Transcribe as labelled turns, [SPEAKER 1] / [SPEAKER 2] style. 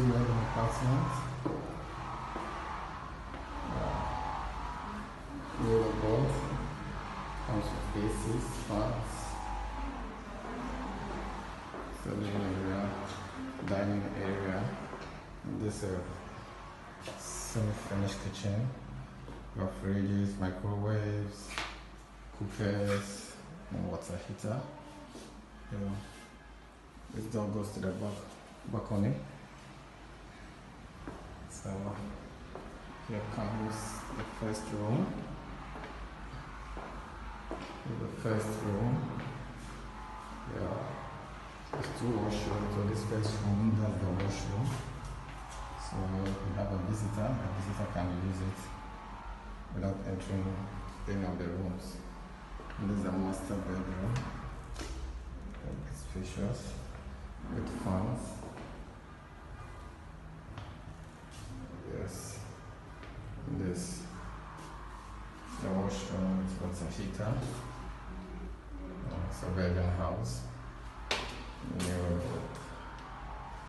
[SPEAKER 1] 2-bedroom apartment. Little board. Comes with ACs, fans. The living area, dining area. This semi-finished kitchen. Your fridges, microwaves, cookers, and water heater. This door goes to the balcony. So here comes the first room. There's 2 washrooms. So this first room, that's the washroom. So we have a visitor can use it without entering any of the rooms. And this is a master bedroom. It's spacious with fans. Yes. This the washroom with water heater. It's a Belgian house.